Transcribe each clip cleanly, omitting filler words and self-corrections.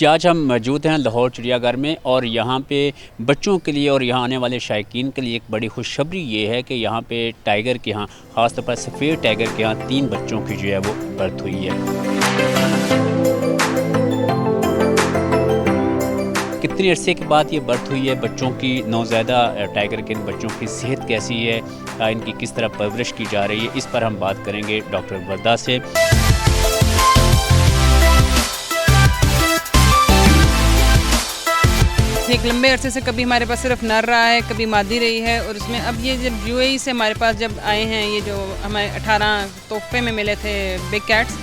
जी आज हम मौजूद हैं लाहौर चिड़िया घर में और यहाँ पे बच्चों के लिए और यहाँ आने वाले शायकीन के लिए एक बड़ी खुशखबरी ये है कि यहाँ पे टाइगर के यहाँ ख़ासतौर पर सफ़ेद टाइगर के यहाँ 3 बच्चों की जो है वो बर्थ हुई है। कितने अरसे के बाद ये बर्थ हुई है बच्चों की, नौज़ायदा टाइगर के इन बच्चों की सेहत कैसी है, इनकी किस तरह परवरिश की जा रही है, इस पर हम बात करेंगे डॉक्टर वर्दा से। एक लंबे अरसे से कभी हमारे पास सिर्फ नर रहा है, कभी मादी रही है, और उसमें अब ये जब यूएई से हमारे पास जब आए हैं, ये जो हमें 18 तोहफे में मिले थे बिग कैट्स,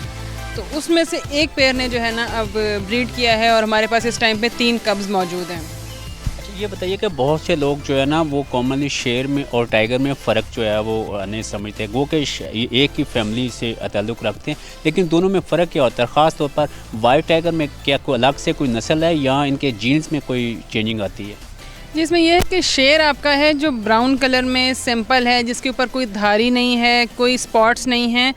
तो उसमें से एक पेयर ने जो है ना अब ब्रीड किया है और हमारे पास इस टाइम पे 3 कब्ज़ मौजूद हैं। ये बताइए कि बहुत से लोग जो है ना वो कॉमनली शेर में और टाइगर में फ़र्क जो है वो नहीं समझते, वो कि एक ही फैमिली से ताल्लुक़ रखते हैं, लेकिन दोनों में फ़र्क क्या होता है? ख़ास तौर पर वाइट टाइगर में क्या कोई अलग से कोई नस्ल है या इनके जीन्स में कोई चेंजिंग आती है? जिसमें यह है कि शेर आपका है जो ब्राउन कलर में सिंपल है, जिसके ऊपर कोई धारी नहीं है, कोई स्पॉट्स नहीं है,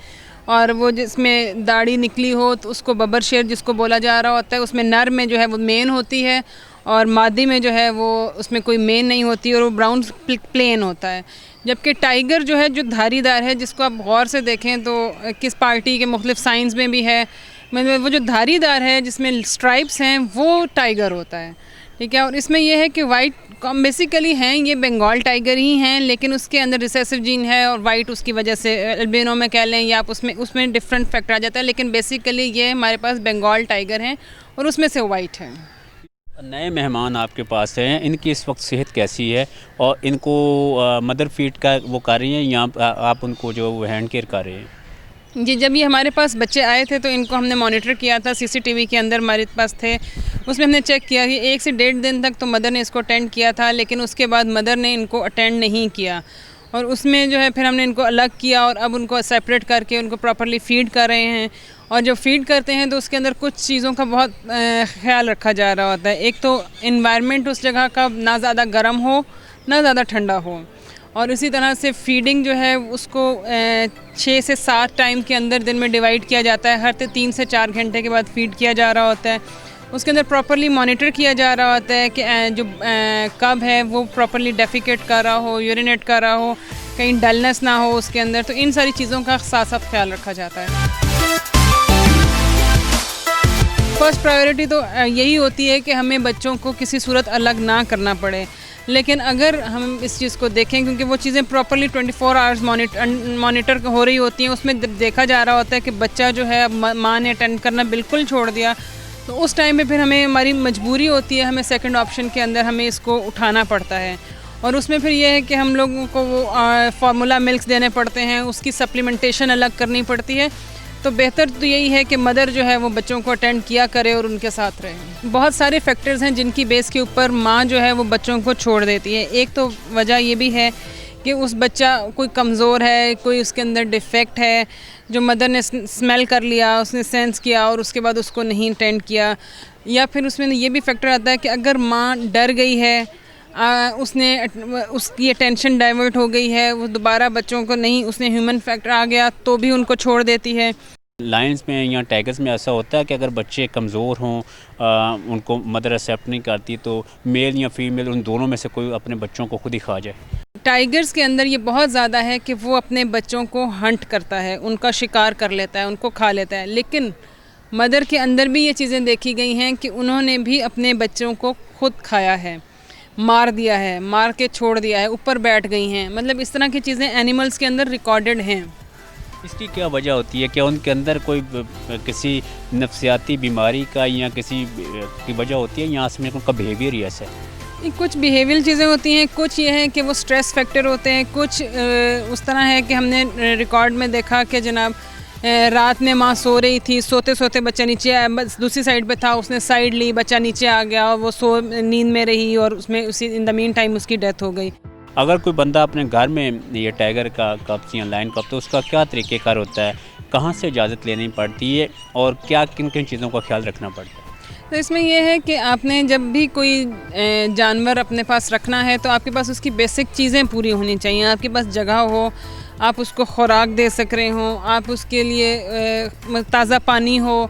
और वो जिसमें दाढ़ी निकली हो तो उसको बबर शेर जिसको बोला जा रहा होता है। उसमें नर में जो है वो मेन होती है और मादी में जो है वो उसमें कोई मेन नहीं होती और वो ब्राउन प्लेन होता है। जबकि टाइगर जो है जो धारीदार है, जिसको आप गौर से देखें तो किस पार्टी के मुख्तलिफ साइंस में भी है, मतलब वो जो धारीदार है जिसमें स्ट्राइप्स हैं वो टाइगर होता है, ठीक है। और इसमें यह है कि वाइट बेसिकली हैं ये बंगाल टाइगर ही हैं, लेकिन उसके अंदर रिसेसिव जीन है और वाइट उसकी वजह से अल्बिनो में कह लें या आप उसमें डिफरेंट फैक्टर आ जाता है, लेकिन बेसिकली ये हमारे पास बंगाल टाइगर हैं और उसमें से वाइट है। नए मेहमान आपके पास हैं, इनकी इस वक्त सेहत कैसी है और इनको मदर फीड का वो कर रही हैं या आप उनको जो हैंड केयर कर रहे हैं? जी, जब ये हमारे पास बच्चे आए थे तो इनको हमने मॉनिटर किया था, सीसीटीवी के अंदर हमारे पास थे, उसमें हमने चेक किया कि 1 से 1.5 दिन तक तो मदर ने इसको अटेंड किया था, लेकिन उसके बाद मदर ने इनको अटेंड नहीं किया और उसमें जो है फिर हमने इनको अलग किया और अब उनको सेपरेट करके उनको प्रॉपर्ली फ़ीड कर रहे हैं। और जब फ़ीड करते हैं तो उसके अंदर कुछ चीज़ों का बहुत ख्याल रखा जा रहा होता है। एक तो इन्वायरमेंट उस जगह का ना ज़्यादा गर्म हो ना ज़्यादा ठंडा हो, और इसी तरह से फ़ीडिंग जो है उसको 6 से 7 टाइम के अंदर दिन में डिवाइड किया जाता है, हर 3 से 4 घंटे के बाद फ़ीड किया जा रहा होता है। उसके अंदर प्रॉपर्ली मॉनिटर किया जा रहा होता है कि जो कब है वो प्रॉपर्ली डेफिकेट कर रहा हो, यूरिनेट कर रहा हो, कहीं डलनेस ना हो उसके अंदर, तो इन सारी चीज़ों का साथ साथ ख्याल रखा जाता है। फर्स्ट प्रायोरिटी तो यही होती है कि हमें बच्चों को किसी सूरत अलग ना करना पड़े, लेकिन अगर हम इस चीज़ को देखें, क्योंकि वो चीज़ें प्रॉपर्ली 24 आवर्स मॉनिटर हो रही होती हैं, उसमें देखा जा रहा होता है कि बच्चा जो है माँ ने अटेंड करना बिल्कुल छोड़ दिया, तो उस टाइम पे फिर हमें हमारी मजबूरी होती है, हमें सेकंड ऑप्शन के अंदर हमें इसको उठाना पड़ता है। और उसमें फिर ये है कि हम लोगों को वो फार्मूला मिल्क देने पड़ते हैं, उसकी सप्लीमेंटेशन अलग करनी पड़ती है। तो बेहतर तो यही है कि मदर जो है वो बच्चों को अटेंड किया करे और उनके साथ रहे। बहुत सारे फैक्टर्स हैं जिनकी बेस के ऊपर माँ जो है वो बच्चों को छोड़ देती है। एक तो वजह ये भी है कि उस बच्चा कोई कमज़ोर है, कोई उसके अंदर डिफेक्ट है, जो मदर ने स्मेल कर लिया, उसने सेंस किया और उसके बाद उसको नहीं अटेंड किया, या फिर उसमें ये भी फैक्टर आता है कि अगर माँ डर गई है, उसकी अटेंशन डाइवर्ट हो गई है, वो दोबारा बच्चों को नहीं, उसने ह्यूमन फैक्टर आ गया तो भी उनको छोड़ देती है। लायंस में या टाइगर्स में ऐसा होता है कि अगर बच्चे कमज़ोर हों, उनको मदर एक्सेप्ट नहीं करती, तो मेल या फीमेल उन दोनों में से कोई अपने बच्चों को खुद ही खा जाए? टाइगर्स के अंदर ये बहुत ज़्यादा है कि वो अपने बच्चों को हंट करता है, उनका शिकार कर लेता है, उनको खा लेता है, लेकिन मदर के अंदर भी ये चीज़ें देखी गई हैं कि उन्होंने भी अपने बच्चों को खुद खाया है, मार दिया है, मार के छोड़ दिया है, ऊपर बैठ गई हैं, मतलब इस तरह की चीज़ें एनिमल्स के अंदर रिकॉर्डेड हैं। इसकी क्या वजह होती है? क्या उनके अंदर कोई किसी नफ्सियाती बीमारी का या किसी की वजह होती है या इसमें उनका बिहेवियर ही ऐसा है? कुछ बिहेवियल चीज़ें होती हैं, कुछ ये है कि वो स्ट्रेस फैक्टर होते हैं, कुछ उस तरह है कि हमने रिकॉर्ड में देखा कि जनाब रात में माँ सो रही थी, सोते सोते बच्चा नीचे आया, बस दूसरी साइड पे था, उसने साइड ली, बच्चा नीचे आ गया और वो नींद में रही और उसमें उसी इन द मीन टाइम उसकी डेथ हो गई। अगर कोई बंदा अपने घर में ये टाइगर का कप्स या लायन कप, तो उसका क्या तरीक़ेकार होता है, कहाँ से इजाज़त लेनी पड़ती है और क्या किन किन चीज़ों का ख्याल रखना पड़ता है? तो इसमें यह है कि आपने जब भी कोई जानवर अपने पास रखना है तो आपके पास उसकी बेसिक चीज़ें पूरी होनी चाहिए। आपके पास जगह हो, आप उसको खुराक दे सक रहे हो, आप उसके लिए ताज़ा पानी हो,